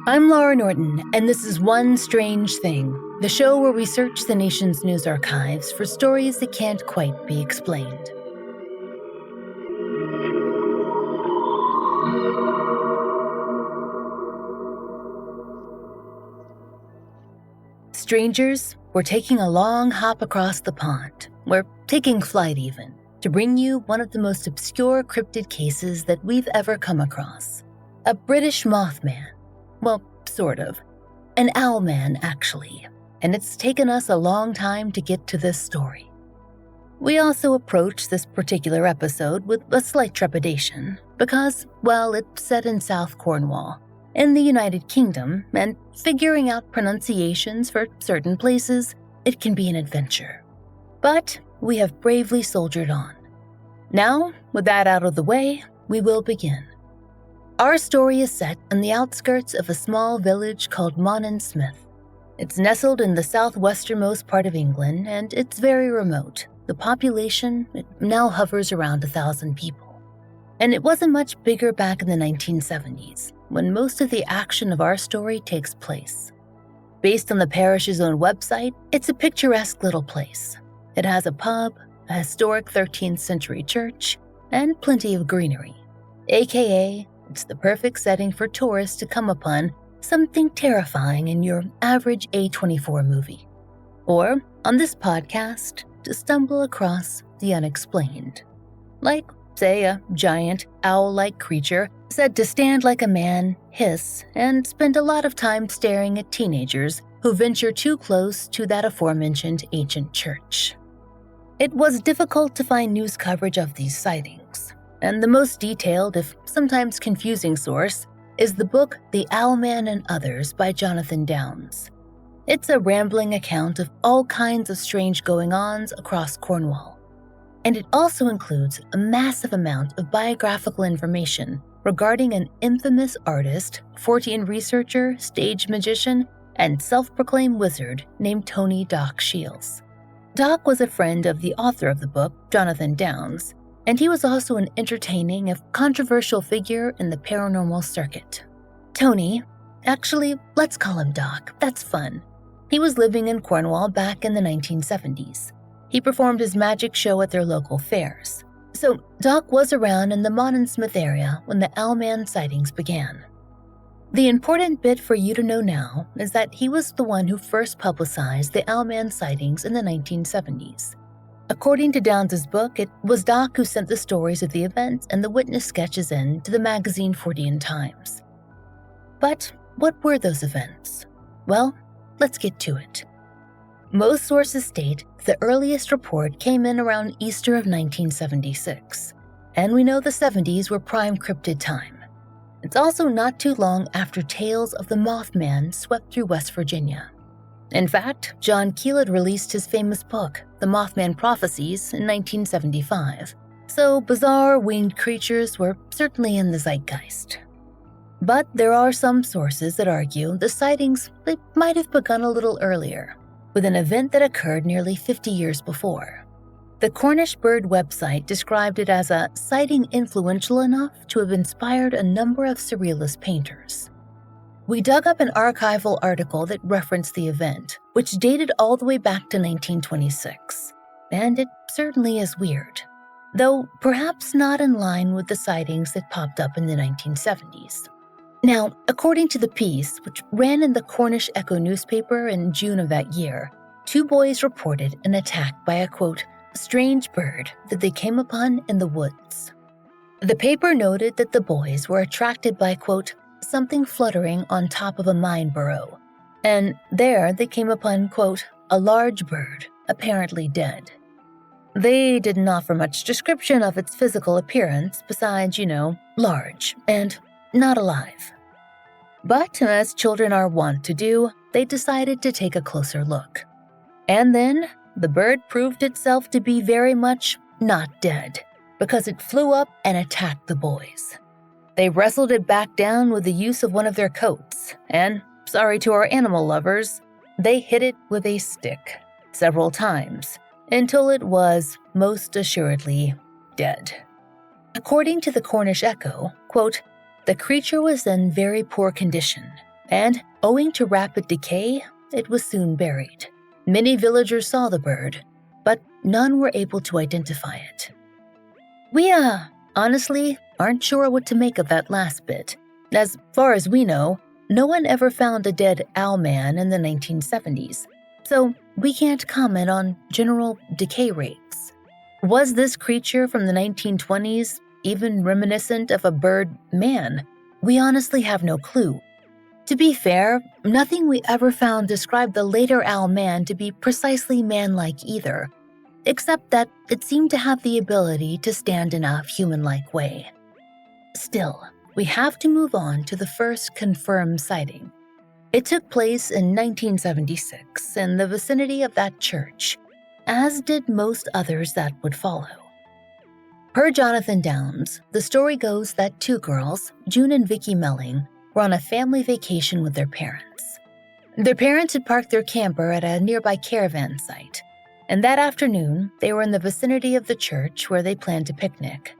I'm Laurah Norton, and this is One Strange Thing, the show where we search the nation's news archives for stories that can't quite be explained. Strangers, we're taking a long hop across the pond. We're taking flight even, to bring you one of the most obscure cryptid cases that we've ever come across. A British Mothman. Well, sort of. An Owlman, actually. And it's taken us a long time to get to this story. We also approach this particular episode with a slight trepidation because, well, it's set in South Cornwall, in the United Kingdom, and figuring out pronunciations for certain places, it can be an adventure. But we have bravely soldiered on. Now, with that out of the way, we will begin. Our story is set on the outskirts of a small village called Mawnan Smith. It's nestled in the southwesternmost part of England, and it's very remote. The population now hovers around 1,000 people. And it wasn't much bigger back in the 1970s, when most of the action of our story takes place. Based on the parish's own website, it's a picturesque little place. It has a pub, a historic 13th century church, and plenty of greenery. AKA, it's the perfect setting for tourists to come upon something terrifying in your average A24 movie. Or, on this podcast, to stumble across the unexplained. Like, say, a giant, owl-like creature said to stand like a man, hiss, and spend a lot of time staring at teenagers who venture too close to that aforementioned ancient church. It was difficult to find news coverage of these sightings, and the most detailed, if sometimes confusing source, is the book The Owlman and Others by Jonathan Downes. It's a rambling account of all kinds of strange going-ons across Cornwall. And it also includes a massive amount of biographical information regarding an infamous artist, Fortean researcher, stage magician, and self-proclaimed wizard named Tony Doc Shields. Doc was a friend of the author of the book, Jonathan Downes, and he was also an entertaining, if controversial figure in the paranormal circuit. Tony, actually, let's call him Doc, that's fun. He was living in Cornwall back in the 1970s. He performed his magic show at their local fairs. So Doc was around in the Mawnan Smith area when the Owlman sightings began. The important bit for you to know now is that he was the one who first publicized the Owlman sightings in the 1970s. According to Downes' book, it was Doc who sent the stories of the event and the witness sketches in to the magazine Fortean Times. But what were those events? Well, let's get to it. Most sources state the earliest report came in around Easter of 1976, and we know the 70s were prime cryptid time. It's also not too long after tales of the Mothman swept through West Virginia. In fact, John Keel had released his famous book, The Mothman Prophecies, in 1975, so bizarre winged creatures were certainly in the zeitgeist. But there are some sources that argue the sightings might have begun a little earlier, with an event that occurred nearly 50 years before. The Cornish Bird website described it as a sighting influential enough to have inspired a number of surrealist painters. We dug up an archival article that referenced the event, which dated all the way back to 1926, and it certainly is weird, though perhaps not in line with the sightings that popped up in the 1970s. Now, according to the piece, which ran in the Cornish Echo newspaper in June of that year, 2 boys reported an attack by a, quote, strange bird that they came upon in the woods. The paper noted that the boys were attracted by, quote, something fluttering on top of a mine burrow, and there they came upon, quote, a large bird, apparently dead. They didn't offer much description of its physical appearance besides, large and not alive. But as children are wont to do, they decided to take a closer look. And then the bird proved itself to be very much not dead, because it flew up and attacked the boys. They wrestled it back down with the use of one of their coats, and, sorry to our animal lovers, they hit it with a stick several times until it was most assuredly dead. According to the Cornish Echo, quote, the creature was in very poor condition, and owing to rapid decay, it was soon buried. Many villagers saw the bird, but none were able to identify it. We, honestly aren't sure what to make of that last bit. As far as we know, no one ever found a dead owlman in the 1970s, so we can't comment on general decay rates. Was this creature from the 1920s even reminiscent of a bird man? We honestly have no clue. To be fair, nothing we ever found described the later owlman to be precisely man-like either, except that it seemed to have the ability to stand in a human-like way. Still, we have to move on to the first confirmed sighting. It took place in 1976 in the vicinity of that church, as did most others that would follow. Per Jonathan Downes, the story goes that two girls, June and Vicky Melling, were on a family vacation with their parents. Their parents had parked their camper at a nearby caravan site, and that afternoon, they were in the vicinity of the church where they planned to picnic.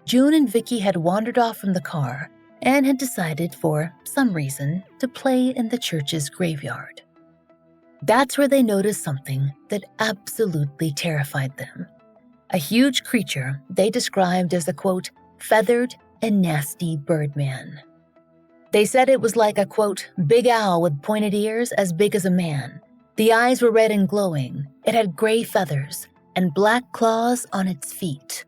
June and Vicky had wandered off from the car and had decided, for some reason, to play in the church's graveyard. That's where they noticed something that absolutely terrified them. A huge creature they described as a, quote, feathered and nasty birdman. They said it was like a, quote, big owl with pointed ears as big as a man. The eyes were red and glowing. It had gray feathers and black claws on its feet.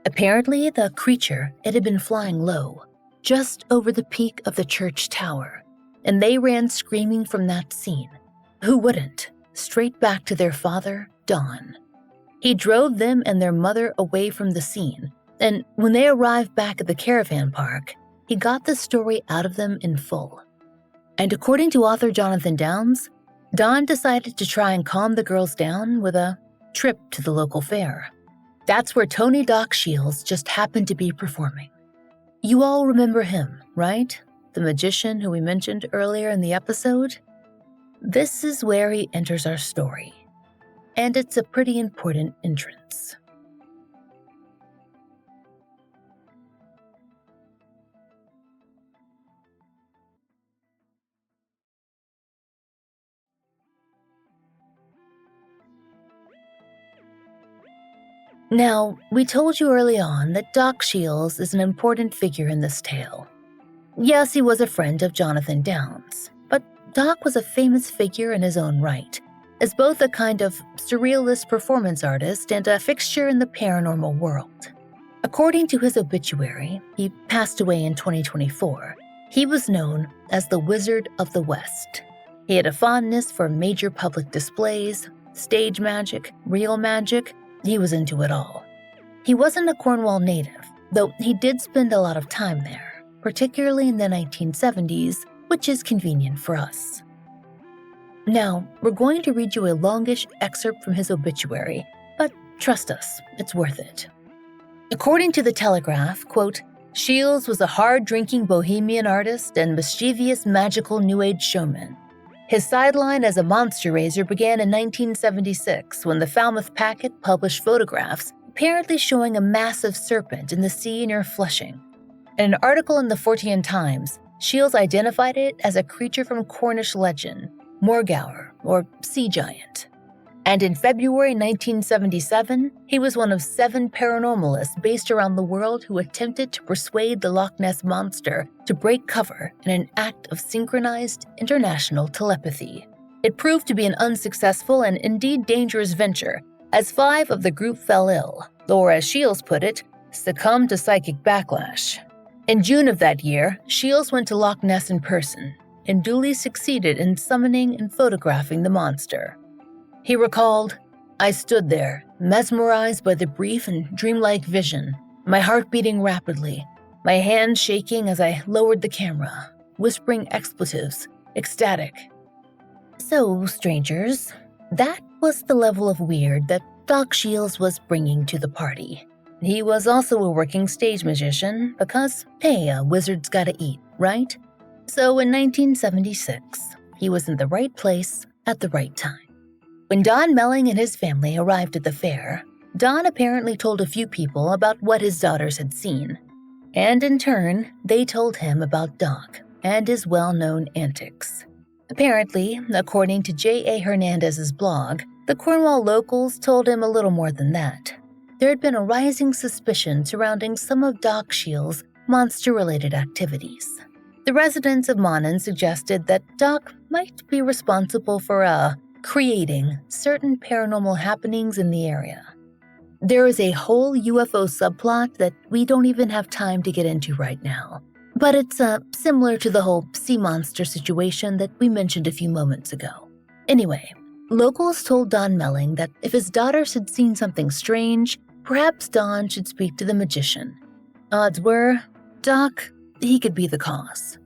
Apparently, the creature, it had been flying low, just over the peak of the church tower, and they ran screaming from that scene. Who wouldn't? Straight back to their father, Don. He drove them and their mother away from the scene, and when they arrived back at the caravan park, he got the story out of them in full. And according to author Jonathan Downes, Don decided to try and calm the girls down with a trip to the local fair. That's where Tony Doc Shields just happened to be performing. You all remember him, right? The magician who we mentioned earlier in the episode? This is where he enters our story, and it's a pretty important entrance. Now, we told you early on that Doc Shields is an important figure in this tale. Yes, he was a friend of Jonathan Downes, but Doc was a famous figure in his own right, as both a kind of surrealist performance artist and a fixture in the paranormal world. According to his obituary, he passed away in 2024. He was known as the Wizard of the West. He had a fondness for major public displays, stage magic, real magic. He was into it all. He wasn't a Cornwall native, though he did spend a lot of time there, particularly in the 1970s, which is convenient for us. Now, we're going to read you a longish excerpt from his obituary, but trust us, it's worth it. According to the Telegraph, quote, Shields was a hard-drinking bohemian artist and mischievous magical New Age showman. His sideline as a monster raiser began in 1976 when the Falmouth Packet published photographs apparently showing a massive serpent in the sea near Flushing. In an article in the Fortean Times, Shields identified it as a creature from Cornish legend, Morgower, or sea giant. And in February 1977, he was one of 7 paranormalists based around the world who attempted to persuade the Loch Ness Monster to break cover in an act of synchronized international telepathy. It proved to be an unsuccessful and indeed dangerous venture, as 5 of the group fell ill, or as Shields put it, succumbed to psychic backlash. In June of that year, Shields went to Loch Ness in person and duly succeeded in summoning and photographing the monster. He recalled, I stood there, mesmerized by the brief and dreamlike vision, my heart beating rapidly, my hands shaking as I lowered the camera, whispering expletives, ecstatic. So, strangers, that was the level of weird that Doc Shields was bringing to the party. He was also a working stage magician because, hey, a wizard's gotta eat, right? So in 1976, he was in the right place at the right time. When Don Melling and his family arrived at the fair, Don apparently told a few people about what his daughters had seen. And in turn, they told him about Doc and his well-known antics. Apparently, according to J.A. Hernandez's blog, the Cornwall locals told him a little more than that. There had been a rising suspicion surrounding some of Doc Shields' monster-related activities. The residents of Mawnan suggested that Doc might be responsible for, creating certain paranormal happenings in the area. There is a whole UFO subplot that we don't even have time to get into right now, but it's similar to the whole sea monster situation that we mentioned a few moments ago. Anyway, locals told Don Melling that if his daughters had seen something strange, perhaps Don should speak to the magician. Odds were, Doc, he could be the cause.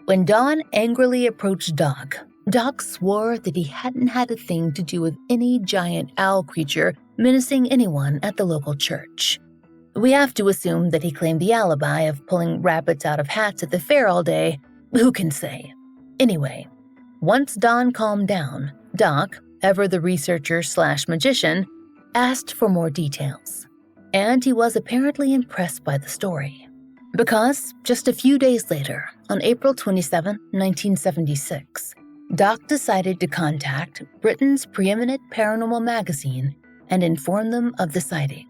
When Don angrily approached Doc swore that he hadn't had a thing to do with any giant owl creature menacing anyone at the local church. We have to assume that he claimed the alibi of pulling rabbits out of hats at the fair all day. Who can say? Anyway, once Don calmed down, Doc, ever the researcher/magician, asked for more details. And he was apparently impressed by the story. Because just a few days later, on April 27, 1976, Doc decided to contact Britain's preeminent paranormal magazine and inform them of the sighting.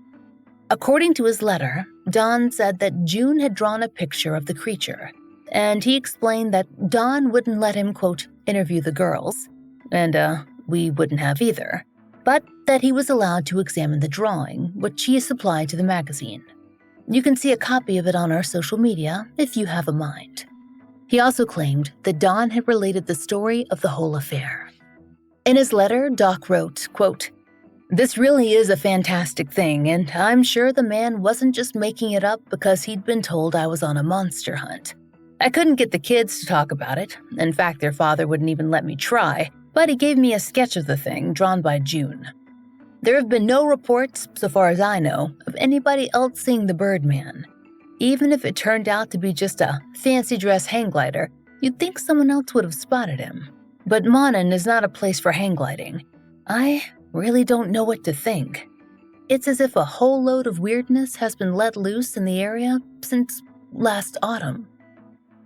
According to his letter, Don said that June had drawn a picture of the creature, and he explained that Don wouldn't let him, quote, interview the girls, and we wouldn't have either, but that he was allowed to examine the drawing, which he supplied to the magazine. You can see a copy of it on our social media if you have a mind. He also claimed that Don had related the story of the whole affair. In his letter, Doc wrote, quote, "This really is a fantastic thing, and I'm sure the man wasn't just making it up because he'd been told I was on a monster hunt. I couldn't get the kids to talk about it. In fact, their father wouldn't even let me try, but he gave me a sketch of the thing drawn by June. There have been no reports, so far as I know, of anybody else seeing the Birdman. Even if it turned out to be just a fancy dress hang glider, you'd think someone else would have spotted him. But Mawnan is not a place for hang gliding. I really don't know what to think. It's as if a whole load of weirdness has been let loose in the area since last autumn."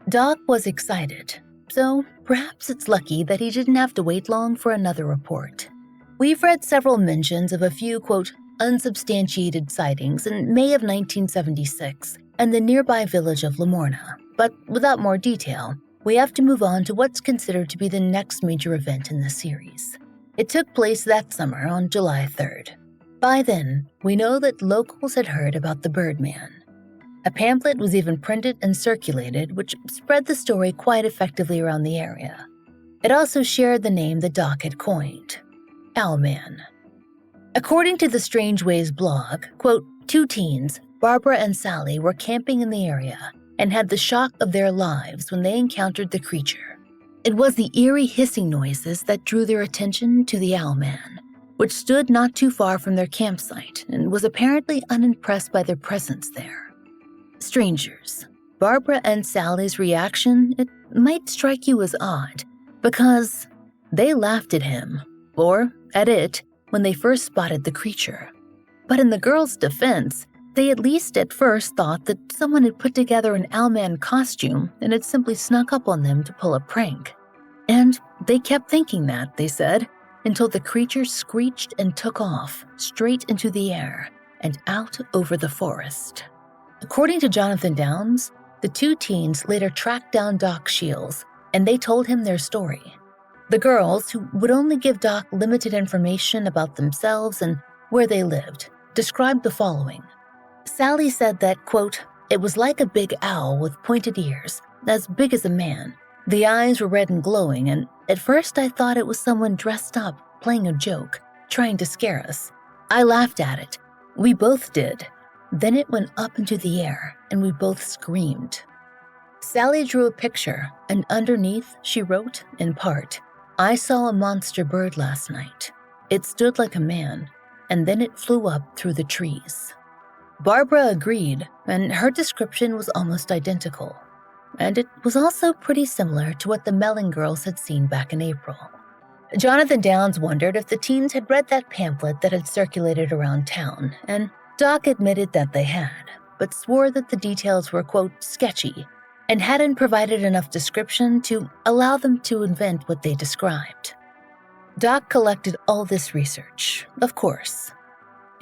Doc was excited, so perhaps it's lucky that he didn't have to wait long for another report. We've read several mentions of a few, quote, unsubstantiated sightings in May of 1976 and the nearby village of Laurah, but without more detail, we have to move on to what's considered to be the next major event in the series. It took place that summer on July 3rd. By then, we know that locals had heard about the Birdman. A pamphlet was even printed and circulated, which spread the story quite effectively around the area. It also shared the name the Doc had coined, Owlman. According to the Strange Ways blog, quote, 2 teens, Barbara and Sally, were camping in the area and had the shock of their lives when they encountered the creature. It was the eerie hissing noises that drew their attention to the Owlman, which stood not too far from their campsite and was apparently unimpressed by their presence there. Strangers. Barbara and Sally's reaction, it might strike you as odd, because they laughed at him, or at it, when they first spotted the creature. But in the girls' defense, they at least at first thought that someone had put together an Owlman costume and had simply snuck up on them to pull a prank. And they kept thinking that, they said, until the creature screeched and took off, straight into the air and out over the forest. According to Jonathan Downs, the 2 teens later tracked down Doc Shields, and they told him their story. The girls, who would only give Doc limited information about themselves and where they lived, described the following. Sally said that, quote, "It was like a big owl with pointed ears, as big as a man. The eyes were red and glowing, and at first I thought it was someone dressed up, playing a joke, trying to scare us. I laughed at it. We both did. Then it went up into the air, and we both screamed." Sally drew a picture, and underneath she wrote, in part, "I saw a monster bird last night. It stood like a man, and then it flew up through the trees." Barbara agreed, and her description was almost identical. And it was also pretty similar to what the Melling girls had seen back in April. Jonathan Downs wondered if the teens had read that pamphlet that had circulated around town, and Doc admitted that they had, but swore that the details were, quote, sketchy, and hadn't provided enough description to allow them to invent what they described. Doc collected all this research, of course,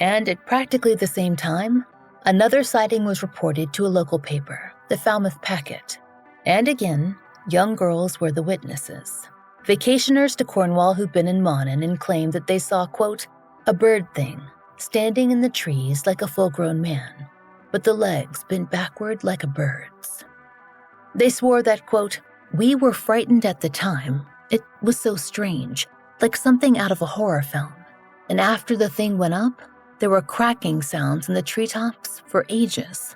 and at practically the same time, another sighting was reported to a local paper, the Falmouth Packet, and again, young girls were the witnesses. Vacationers to Cornwall who'd been in Mawnan and claimed that they saw, quote, a bird thing, standing in the trees like a full-grown man, but the legs bent backward like a bird's. They swore that, quote, we were frightened at the time. It was so strange, like something out of a horror film. And after the thing went up, there were cracking sounds in the treetops for ages.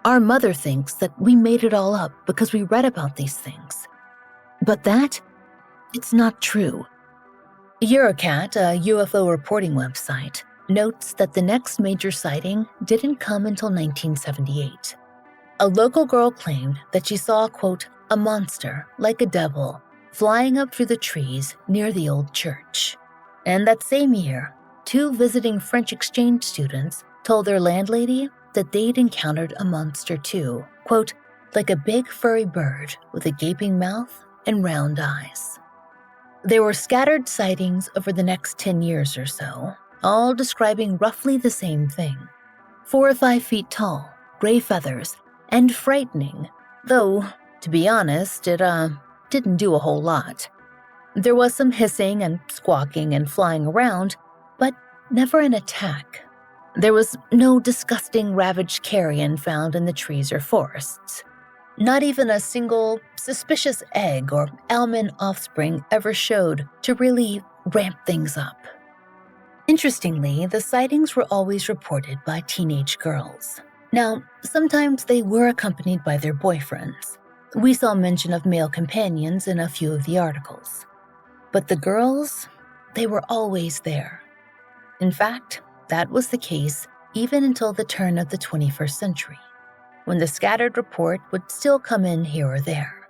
Our mother thinks that we made it all up because we read about these things. But it's not true. Eurocat, a UFO reporting website, notes that the next major sighting didn't come until 1978. A local girl claimed that she saw, quote, a monster, like a devil, flying up through the trees near the old church. And that same year, 2 visiting French exchange students told their landlady that they'd encountered a monster too, quote, like a big furry bird with a gaping mouth and round eyes. There were scattered sightings over the next 10 years or so, all describing roughly the same thing. 4 or 5 feet tall, gray feathers, and frightening, though, to be honest, it didn't do a whole lot. There was some hissing and squawking and flying around, but never an attack. There was no disgusting ravaged carrion found in the trees or forests. Not even a single suspicious egg or Owlman offspring ever showed to really ramp things up. Interestingly, the sightings were always reported by teenage girls. Now, sometimes they were accompanied by their boyfriends. We saw mention of male companions in a few of the articles. But the girls, they were always there. In fact, that was the case even until the turn of the 21st century, when the scattered report would still come in here or there.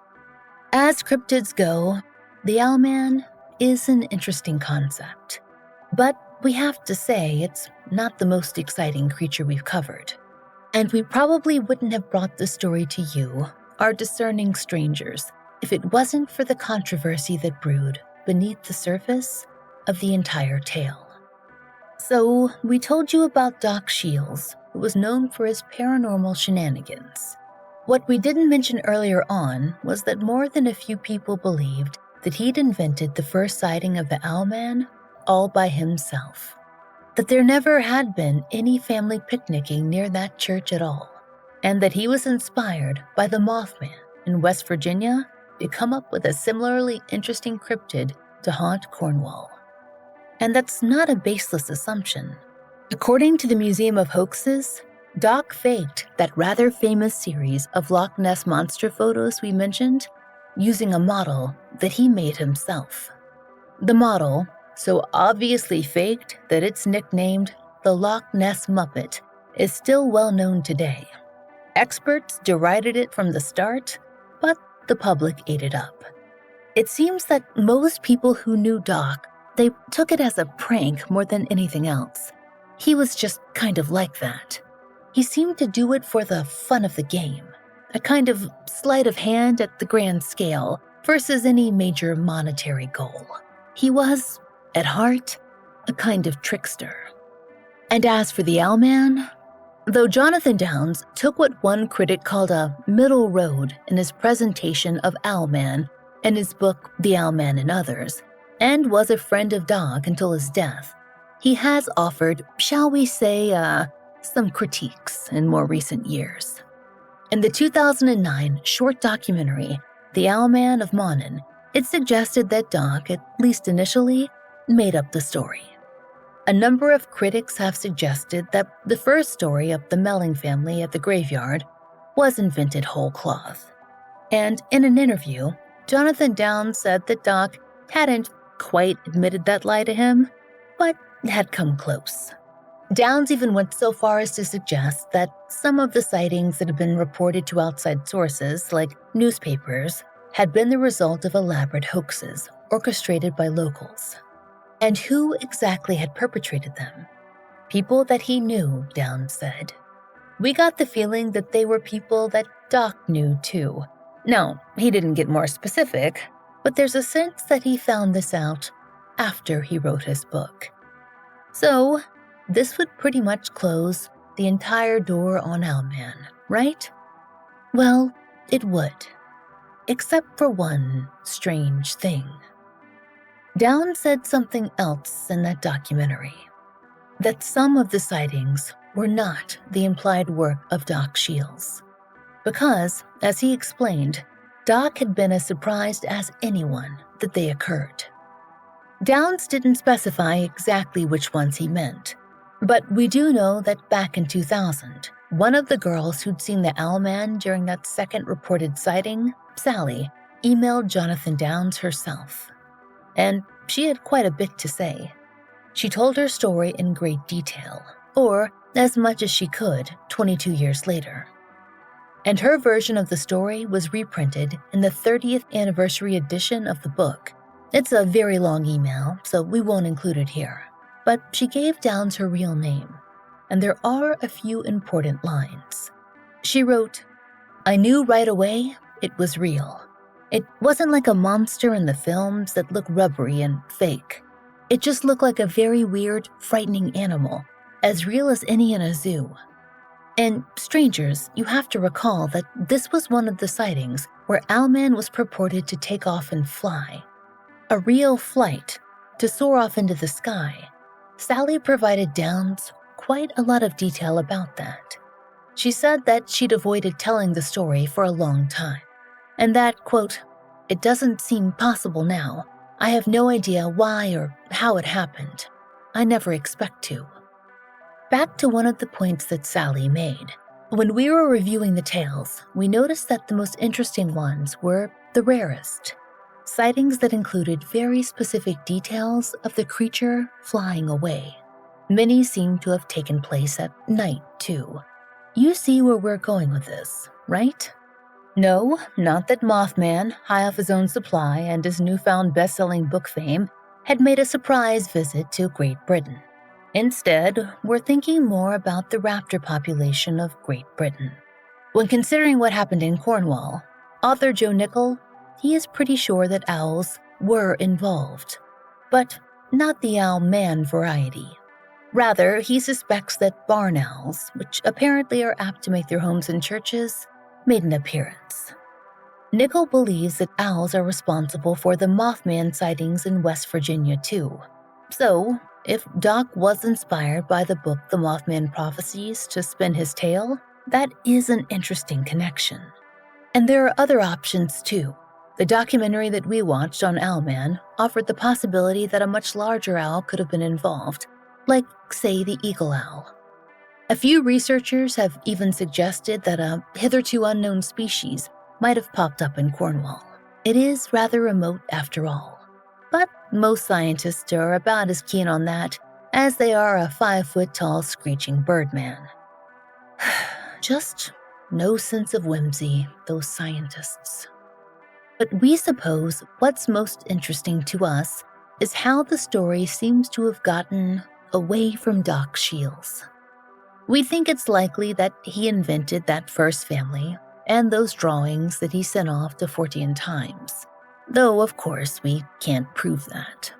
As cryptids go, the Owlman is an interesting concept. But we have to say it's not the most exciting creature we've covered. And we probably wouldn't have brought the story to you, our discerning strangers, if it wasn't for the controversy that brewed beneath the surface of the entire tale. So, we told you about Doc Shields, who was known for his paranormal shenanigans. What we didn't mention earlier on was that more than a few people believed that he'd invented the first sighting of the Owlman all by himself. That there never had been any family picnicking near that church at all, and that he was inspired by the Mothman in West Virginia to come up with a similarly interesting cryptid to haunt Cornwall. And that's not a baseless assumption. According to the Museum of Hoaxes, Doc faked that rather famous series of Loch Ness Monster photos we mentioned using a model that he made himself. The model, so obviously faked that it's nicknamed the Loch Ness Muppet, is still well known today. Experts derided it from the start, but the public ate it up. It seems that most people who knew Doc, they took it as a prank more than anything else. He was just kind of like that. He seemed to do it for the fun of the game, a kind of sleight of hand at the grand scale versus any major monetary goal. He was, at heart, a kind of trickster. And as for the Owlman, though Jonathan Downes took what one critic called a middle road in his presentation of Owlman in his book The Owlman and Others, and was a friend of Doc until his death, he has offered, shall we say, some critiques in more recent years. In the 2009 short documentary, The Owlman of Mawnan, it suggested that Doc, at least initially, made up the story. A number of critics have suggested that the first story of the Melling family at the graveyard was invented whole cloth. And in an interview, Jonathan Downes said that Doc hadn't quite admitted that lie to him, but had come close. Downes even went so far as to suggest that some of the sightings that had been reported to outside sources, like newspapers, had been the result of elaborate hoaxes orchestrated by locals. And who exactly had perpetrated them? People that he knew, Downes said. We got the feeling that they were people that Doc knew too, Now, he didn't get more specific, but there's a sense that he found this out after he wrote his book. So, this would pretty much close the entire door on Owlman, right? Well, it would. Except for one strange thing. Downs said something else in that documentary. That some of the sightings were not the implied work of Doc Shields. Because, as he explained, Doc had been as surprised as anyone that they occurred. Downs didn't specify exactly which ones he meant, but we do know that back in 2000, one of the girls who'd seen the Owlman during that second reported sighting, Sally, emailed Jonathan Downs herself. And she had quite a bit to say. She told her story in great detail, or as much as she could 22 years later. And her version of the story was reprinted in the 30th anniversary edition of the book. It's a very long email, so we won't include it here. But she gave Downs her real name, and there are a few important lines. She wrote, "I knew right away it was real. It wasn't like a monster in the films that look rubbery and fake. It just looked like a very weird, frightening animal, as real as any in a zoo." And strangers, you have to recall that this was one of the sightings where Owlman was purported to take off and fly. A real flight, to soar off into the sky. Sally provided Downs quite a lot of detail about that. She said that she'd avoided telling the story for a long time, and that, quote, "It doesn't seem possible now. I have no idea why or how it happened. I never expect to." Back to one of the points that Sally made. When we were reviewing the tales, we noticed that the most interesting ones were the rarest. Sightings that included very specific details of the creature flying away. Many seem to have taken place at night, too. You see where we're going with this, right? No, not that Mothman, high off his own supply and his newfound best-selling book fame, had made a surprise visit to Great Britain. Instead, we're thinking more about the raptor population of Great Britain. When considering what happened in Cornwall, author Joe Nickell, he is pretty sure that owls were involved, but not the Owlman variety. Rather, he suspects that barn owls, which apparently are apt to make their homes in churches, made an appearance. Nickell believes that owls are responsible for the Mothman sightings in West Virginia too. So, if Doc was inspired by the book The Mothman Prophecies to spin his tale, that is an interesting connection. And there are other options too. The documentary that we watched on Owlman offered the possibility that a much larger owl could have been involved, like, say, the eagle owl. A few researchers have even suggested that a hitherto unknown species might have popped up in Cornwall. It is rather remote after all. But most scientists are about as keen on that as they are a 5-foot-tall screeching birdman. Just no sense of whimsy, those scientists. But we suppose what's most interesting to us is how the story seems to have gotten away from Doc Shields. We think it's likely that he invented that first family and those drawings that he sent off to Fortean Times, though of course we can't prove that.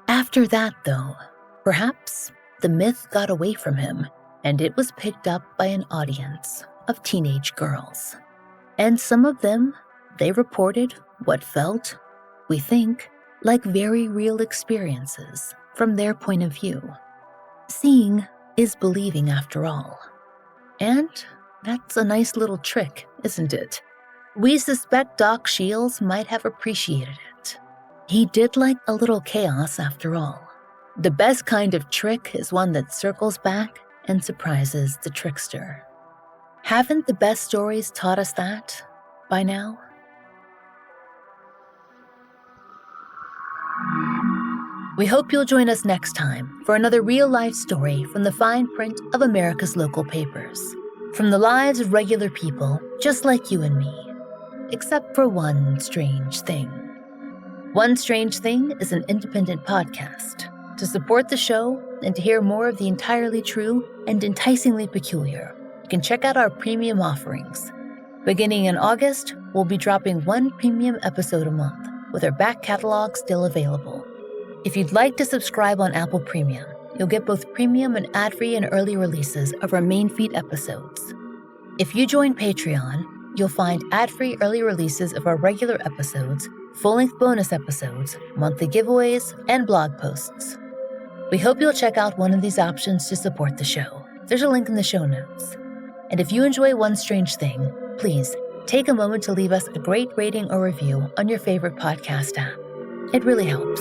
After that though, perhaps the myth got away from him and it was picked up by an audience of teenage girls. And some of them, they reported what felt, we think, like very real experiences from their point of view. Seeing is believing after all. And that's a nice little trick, isn't it? We suspect Doc Shields might have appreciated it. He did like a little chaos after all. The best kind of trick is one that circles back and surprises the trickster. Haven't the best stories taught us that by now? We hope you'll join us next time for another real-life story from the fine print of America's local papers. From the lives of regular people just like you and me, except for one strange thing. One Strange Thing is an independent podcast. To support the show and to hear more of the entirely true and enticingly peculiar, you can check out our premium offerings. Beginning in August, we'll be dropping one premium episode a month, with our back catalog still available. If you'd like to subscribe on Apple Premium, you'll get both premium and ad-free and early releases of our main feed episodes. If you join Patreon, you'll find ad-free early releases of our regular episodes, full-length bonus episodes, monthly giveaways, and blog posts. We hope you'll check out one of these options to support the show. There's a link in the show notes. And if you enjoy One Strange Thing, please take a moment to leave us a great rating or review on your favorite podcast app. It really helps.